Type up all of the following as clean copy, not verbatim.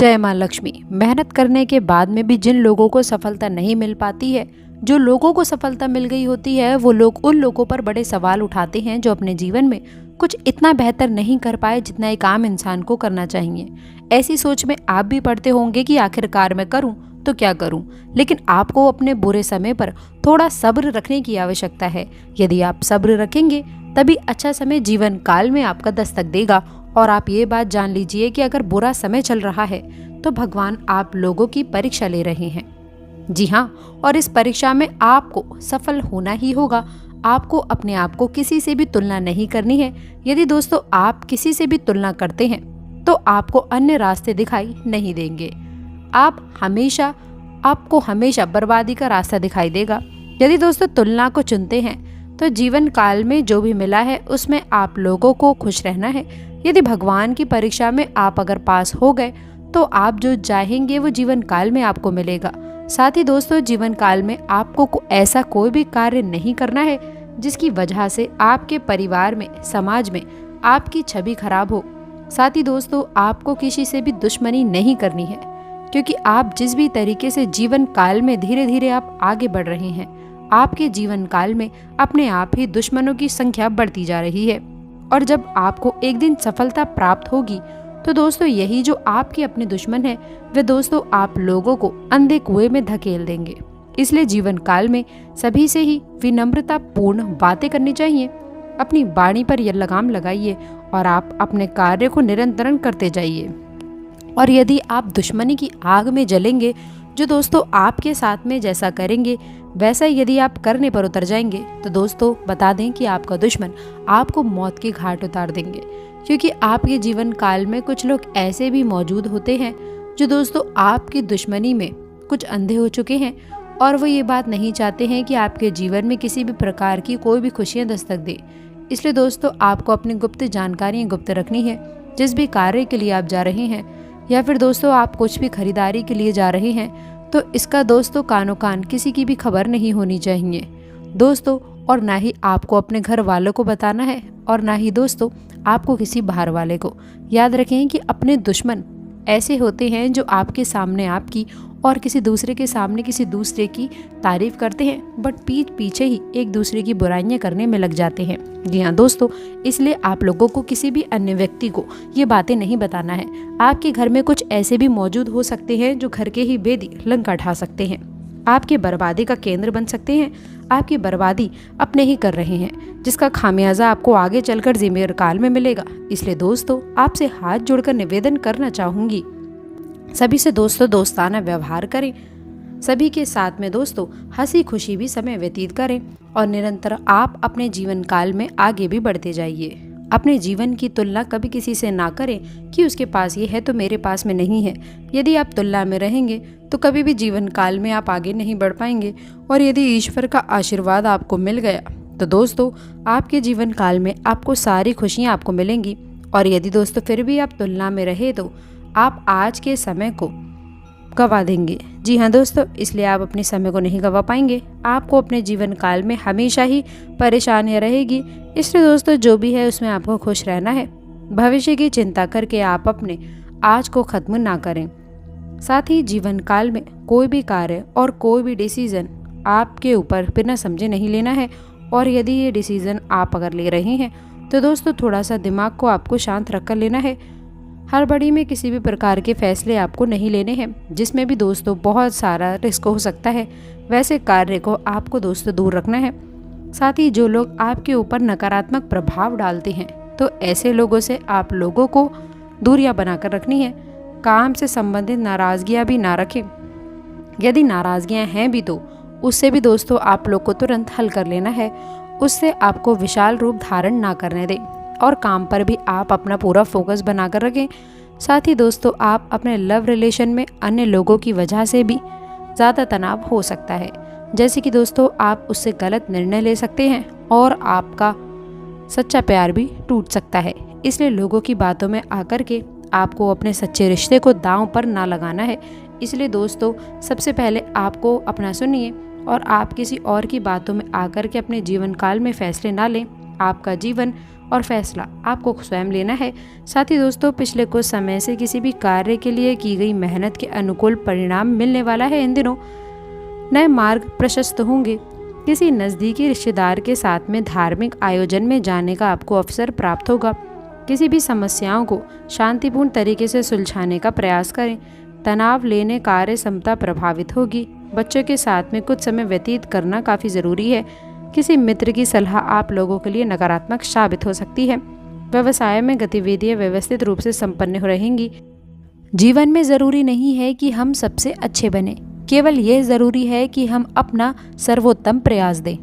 जय माँ लक्ष्मी। मेहनत करने के बाद में भी जिन लोगों को सफलता नहीं मिल पाती है, जो लोगों को सफलता मिल गई होती है, वो लोग उन लोगों पर बड़े सवाल उठाते हैं जो अपने जीवन में कुछ इतना बेहतर नहीं कर पाए जितना एक आम इंसान को करना चाहिए। ऐसी सोच में आप भी पढ़ते होंगे कि आखिरकार मैं करूं तो क्या करूं, लेकिन आपको अपने बुरे समय पर थोड़ा सब्र रखने की आवश्यकता है। यदि आप सब्र रखेंगे तभी अच्छा समय जीवन काल में आपका दस्तक देगा। और आप ये बात जान लीजिए कि अगर बुरा समय चल रहा है तो भगवान आप लोगों की परीक्षा ले रहे हैं। जी हाँ, और इस परीक्षा में आपको सफल होना ही होगा। आपको अपने आप को किसी से भी तुलना नहीं करनी है। यदि दोस्तों आप किसी से भी तुलना करते हैं तो आपको अन्य रास्ते दिखाई नहीं देंगे। आपको हमेशा बर्बादी का रास्ता दिखाई देगा। यदि दोस्तों तुलना को चुनते हैं तो जीवन काल में जो भी मिला है उसमें आप लोगों को खुश रहना है। यदि भगवान की परीक्षा में आप अगर पास हो गए तो आप जो चाहेंगे वो जीवन काल में आपको मिलेगा। साथ ही दोस्तों जीवन काल में आपको ऐसा कोई भी कार्य नहीं करना है जिसकी वजह से आपके परिवार में, समाज में आपकी छवि खराब हो। साथ ही दोस्तों आपको किसी से भी दुश्मनी नहीं करनी है, क्योंकि आप जिस भी तरीके से जीवन काल में धीरे धीरे आप आगे बढ़ रहे हैं, आपके जीवन काल में अपने आप ही दुश्मनों की संख्या बढ़ती जा रही है। और जब आपको एक दिन सफलता प्राप्त होगी तो दोस्तों यही जो आपके अपने दुश्मन हैं वे दोस्तों आप लोगों को अंधे कुएं में धकेल देंगे। इसलिए जीवन काल में सभी से ही विनम्रता पूर्ण बातें करनी चाहिए। अपनी वाणी पर यह लगाम लगाइए और आप अपने कार्य को निरंतर करते जाइए। और यदि आप दुश्मनी की आग में जलेंगे, जो दोस्तों आपके साथ में जैसा करेंगे वैसा यदि आप करने पर उतर जाएंगे तो दोस्तों बता दें कि आपका दुश्मन आपको मौत के घाट उतार देंगे। क्योंकि आपके जीवन काल में कुछ लोग ऐसे भी मौजूद होते हैं जो दोस्तों आपकी दुश्मनी में कुछ अंधे हो चुके हैं और वो ये बात नहीं चाहते हैं कि आपके जीवन में किसी भी प्रकार की कोई भी खुशियां दस्तक दे। इसलिए दोस्तों आपको अपनी गुप्त जानकारियाँ गुप्त रखनी है। जिस भी कार्य के लिए आप जा रहे हैं या फिर दोस्तों आप कुछ भी खरीदारी के लिए जा रहे हैं तो इसका दोस्तों कानो कान किसी की भी खबर नहीं होनी चाहिए दोस्तों। और ना ही आपको अपने घर वालों को बताना है और ना ही दोस्तों आपको किसी बाहर वाले को। याद रखें कि अपने दुश्मन ऐसे होते हैं जो आपके सामने आपकी और किसी दूसरे के सामने किसी दूसरे की तारीफ करते हैं, बट पीठ पीछे ही एक दूसरे की बुराइयां करने में लग जाते हैं। जी हाँ दोस्तों, इसलिए आप लोगों को किसी भी अन्य व्यक्ति को ये बातें नहीं बताना है। आपके घर में कुछ ऐसे भी मौजूद हो सकते हैं जो घर के ही बेदी लंका ढा सकते हैं, आपके बर्बादी का केंद्र बन सकते हैं। आपकी बर्बादी अपने ही कर रहे हैं, जिसका खामियाजा आपको आगे चलकर जीवन काल में मिलेगा। इसलिए दोस्तों आपसे हाथ जोड़कर निवेदन करना चाहूंगी, सभी से दोस्तों दोस्ताना व्यवहार करें, सभी के साथ में दोस्तों हंसी खुशी भी समय व्यतीत करें और निरंतर आप अपने जीवन काल में आगे भी बढ़ते जाइए। अपने जीवन की तुलना कभी किसी से ना करें कि उसके पास ये है तो मेरे पास में नहीं है। यदि आप तुलना में रहेंगे तो कभी भी जीवन काल में आप आगे नहीं बढ़ पाएंगे। और यदि ईश्वर का आशीर्वाद आपको मिल गया तो दोस्तों आपके जीवन काल में आपको सारी खुशियाँ आपको मिलेंगी। और यदि दोस्तों फिर भी आप तुलना में रहे तो आप आज के समय को गवा देंगे। जी हाँ दोस्तों, इसलिए आप अपने समय को नहीं गवा पाएंगे। आपको अपने जीवन काल में हमेशा ही परेशानियाँ रहेगी। इसलिए दोस्तों जो भी है उसमें आपको खुश रहना है। भविष्य की चिंता करके आप अपने आज को खत्म ना करें। साथ ही जीवन काल में कोई भी कार्य और कोई भी डिसीजन आपके ऊपर बिना समझे नहीं लेना है। और यदि ये डिसीजन आप अगर ले रहे हैं तो दोस्तों थोड़ा सा दिमाग को आपको शांत रख कर लेना है। हड़बड़ी में किसी भी प्रकार के फैसले आपको नहीं लेने हैं, जिसमें भी दोस्तों बहुत सारा रिस्क हो सकता है। वैसे कार्य को आपको दोस्तों दूर रखना है। साथ ही जो लोग आपके ऊपर नकारात्मक प्रभाव डालते हैं तो ऐसे लोगों से आप लोगों को दूरियां बनाकर रखनी है। काम से संबंधित नाराजगियां भी ना रखें। यदि नाराजगियां हैं भी तो उससे भी दोस्तों आप लोग को तुरंत हल कर लेना है। उससे आपको विशाल रूप धारण ना करने दें और काम पर भी आप अपना पूरा फोकस बनाकर रखें। साथ ही दोस्तों आप अपने लव रिलेशन में अन्य लोगों की वजह से भी ज़्यादा तनाव हो सकता है, जैसे कि दोस्तों आप उससे गलत निर्णय ले सकते हैं और आपका सच्चा प्यार भी टूट सकता है। इसलिए लोगों की बातों में आकर के आपको अपने सच्चे रिश्ते को दांव पर ना लगाना है। इसलिए दोस्तों सबसे पहले आपको अपना सुनिए और आप किसी और की बातों में आकर के अपने जीवन काल में फैसले ना लें। आपका जीवन और फैसला आपको स्वयं लेना है। साथ ही दोस्तों, पिछले कुछ समय से किसी भी कार्य के लिए की गई मेहनत के अनुकूल परिणाम मिलने वाला है। इन दिनों नए मार्ग प्रशस्त होंगे। किसी नज़दीकी रिश्तेदार के साथ में धार्मिक आयोजन में जाने का आपको अवसर प्राप्त होगा। किसी भी समस्याओं को शांतिपूर्ण तरीके से सुलझाने का प्रयास करें। तनाव लेने कार्य क्षमता प्रभावित होगी। बच्चों के साथ में कुछ समय व्यतीत करना काफ़ी ज़रूरी है। किसी मित्र की सलाह आप लोगों के लिए नकारात्मक साबित हो सकती है। व्यवसाय में गतिविधियां व्यवस्थित रूप से संपन्न हो रहेंगी। जीवन में ज़रूरी नहीं है कि हम सबसे अच्छे बने, केवल यह ज़रूरी है कि हम अपना सर्वोत्तम प्रयास दें।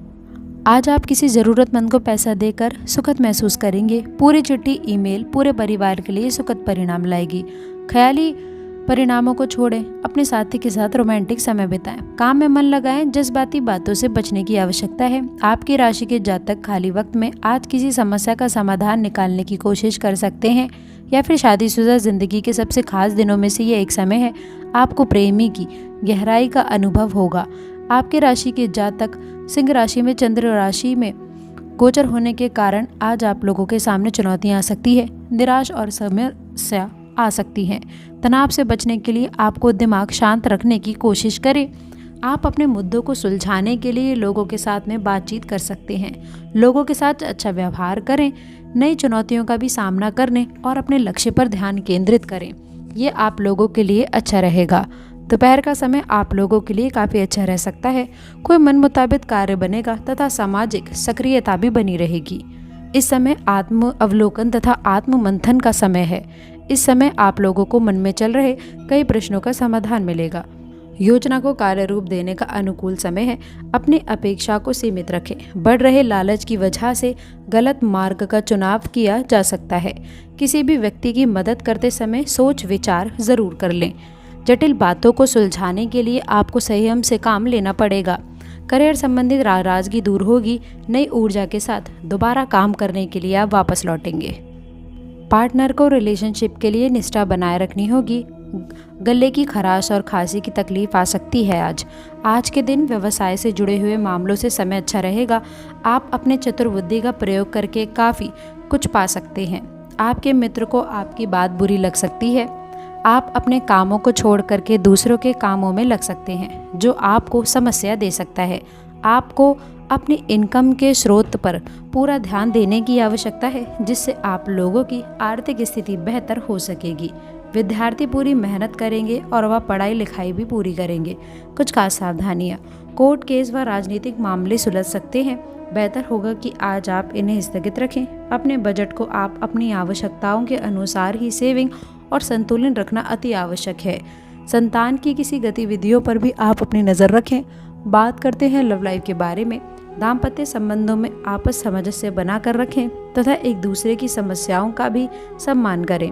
आज आप किसी ज़रूरतमंद को पैसा देकर सुखद महसूस करेंगे। पूरी चिट्ठी ईमेल पूरे परिवार के लिए सुखद परिणाम लाएगी। ख्याली परिणामों को छोड़ें, अपने साथी के साथ रोमांटिक समय बिताएं, काम में मन लगाएं। जज्बाती बातों से बचने की आवश्यकता है। आपकी राशि के जातक खाली वक्त में आज किसी समस्या का समाधान निकालने की कोशिश कर सकते हैं, या फिर शादीशुदा जिंदगी के सबसे खास दिनों में से ये एक समय है। आपको प्रेमी की गहराई का अनुभव होगा। आपके राशि के जातक सिंह राशि में चंद्र राशि में गोचर होने के कारण आज आप लोगों के सामने चुनौतियां आ सकती है। निराश और समस्या आ सकती हैं। तनाव से बचने के लिए आपको दिमाग शांत रखने की कोशिश करें। आप अपने मुद्दों को सुलझाने के लिए लोगों के साथ में बातचीत कर सकते हैं। लोगों के साथ अच्छा व्यवहार करें। नई चुनौतियों का भी सामना करने और अपने लक्ष्य पर ध्यान केंद्रित करें। ये आप लोगों के लिए अच्छा रहेगा। दोपहर का समय आप लोगों के लिए काफ़ी अच्छा रह सकता है। कोई मन मुताबिक कार्य बनेगा तथा सामाजिक सक्रियता भी बनी रहेगी। इस समय आत्म अवलोकन तथा आत्म मंथन का समय है। इस समय आप लोगों को मन में चल रहे कई प्रश्नों का समाधान मिलेगा। योजना को कार्य रूप देने का अनुकूल समय है। अपनी अपेक्षा को सीमित रखें। बढ़ रहे लालच की वजह से गलत मार्ग का चुनाव किया जा सकता है। किसी भी व्यक्ति की मदद करते समय सोच विचार जरूर कर लें। जटिल बातों को सुलझाने के लिए आपको संयम से काम लेना पड़ेगा। करियर संबंधित नाराजगी दूर होगी। नई ऊर्जा के साथ दोबारा काम करने के लिए आप वापस लौटेंगे। पार्टनर को रिलेशनशिप के लिए निष्ठा बनाए रखनी होगी। गले की खराश और खांसी की तकलीफ आ सकती है। आज के दिन व्यवसाय से जुड़े हुए मामलों से समय अच्छा रहेगा। आप अपने चतुर्बुद्धि का प्रयोग करके काफ़ी कुछ पा सकते हैं। आपके मित्र को आपकी बात बुरी लग सकती है। आप अपने कामों को छोड़ करके दूसरों के कामों में लग सकते हैं, जो आपको समस्या दे सकता है। आपको अपनी इनकम के स्रोत पर पूरा ध्यान देने की आवश्यकता है, जिससे आप लोगों की आर्थिक स्थिति बेहतर हो सकेगी। विद्यार्थी पूरी मेहनत करेंगे और वह पढ़ाई लिखाई भी पूरी करेंगे। कुछ खास सावधानियाँ। कोर्ट केस व राजनीतिक मामले सुलझ सकते हैं। बेहतर होगा कि आज आप इन्हें स्थगित रखें। अपने बजट को आप अपनी आवश्यकताओं के अनुसार ही सेविंग और संतुलन रखना अति आवश्यक है। संतान की किसी गतिविधियों पर भी आप अपनी नज़र रखें। बात करते हैं लव लाइफ के बारे में। दाम्पत्य संबंधों में आपस समझ से बनाकर रखें तथा एक दूसरे की समस्याओं का भी सम्मान करें।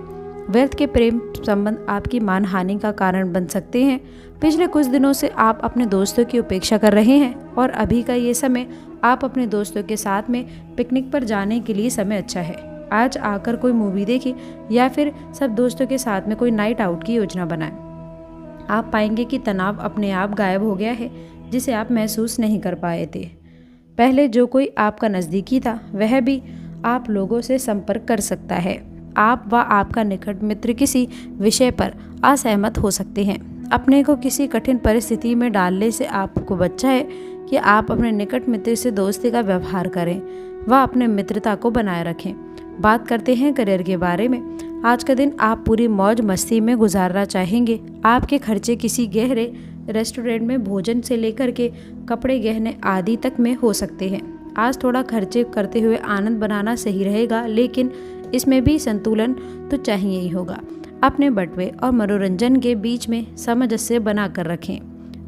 व्यर्थ के प्रेम संबंध आपकी मानहानि का कारण बन सकते हैं। पिछले कुछ दिनों से आप अपने दोस्तों की उपेक्षा कर रहे हैं और अभी का ये समय आप अपने दोस्तों के साथ में पिकनिक पर जाने के लिए समय अच्छा है। आज आकर कोई मूवी देखें या फिर सब दोस्तों के साथ में कोई नाइट आउट की योजना बनाएं। आप पाएंगे कि तनाव अपने आप गायब हो गया है, जिसे आप महसूस नहीं कर पाए थे। पहले जो कोई आपका नज़दीकी था वह भी आप लोगों से संपर्क कर सकता है। आप व आपका निकट मित्र किसी विषय पर असहमत हो सकते हैं। अपने को किसी कठिन परिस्थिति में डालने से आपको बचा है कि आप अपने निकट मित्र से दोस्ती का व्यवहार करें व अपने मित्रता को बनाए रखें। बात करते हैं करियर के बारे में। आज का दिन आप पूरी मौज मस्ती में गुजारना चाहेंगे। आपके खर्चे किसी गहरे रेस्टोरेंट में भोजन से लेकर के कपड़े गहने आदि तक में हो सकते हैं। आज थोड़ा खर्चे करते हुए आनंद बनाना सही रहेगा, लेकिन इसमें भी संतुलन तो चाहिए ही होगा। अपने बटवे और मनोरंजन के बीच में सामंजस्य बना कर रखें।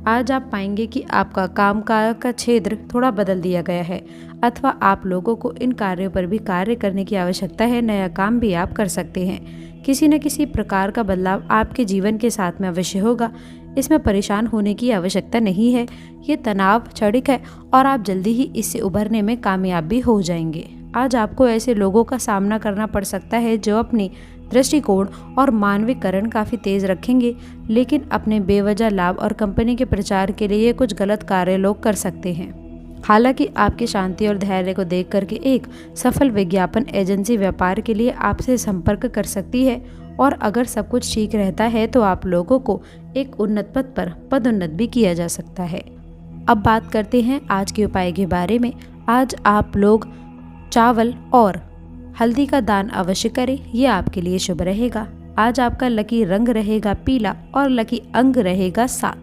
आज आप पाएंगे कि आपका कामकाज का क्षेत्र थोड़ा बदल दिया गया है, अथवा आप लोगों को इन कार्यों पर भी कार्य करने की आवश्यकता है। नया काम भी आप कर सकते हैं। किसी न किसी प्रकार का बदलाव आपके जीवन के साथ में अवश्य होगा। इसमें परेशान होने की आवश्यकता नहीं है। ये तनाव क्षणिक है और आप जल्दी ही इससे उभरने में कामयाब भी हो जाएंगे। आज आपको ऐसे लोगों का सामना करना पड़ सकता है जो अपनी दृष्टिकोण और मानवीकरण काफ़ी तेज रखेंगे, लेकिन अपने बेवजह लाभ और कंपनी के प्रचार के लिए कुछ गलत कार्य लोग कर सकते हैं। हालांकि आपकी शांति और धैर्य को देख करके एक सफल विज्ञापन एजेंसी व्यापार के लिए आपसे संपर्क कर सकती है, और अगर सब कुछ ठीक रहता है तो आप लोगों को एक उन्नत पद पर पदोन्नत भी किया जा सकता है। अब बात करते हैं आज के उपाय के बारे में। आज आप लोग चावल और हल्दी का दान अवश्य करें, ये आपके लिए शुभ रहेगा। आज आपका लकी रंग रहेगा पीला और लकी अंक रहेगा 7।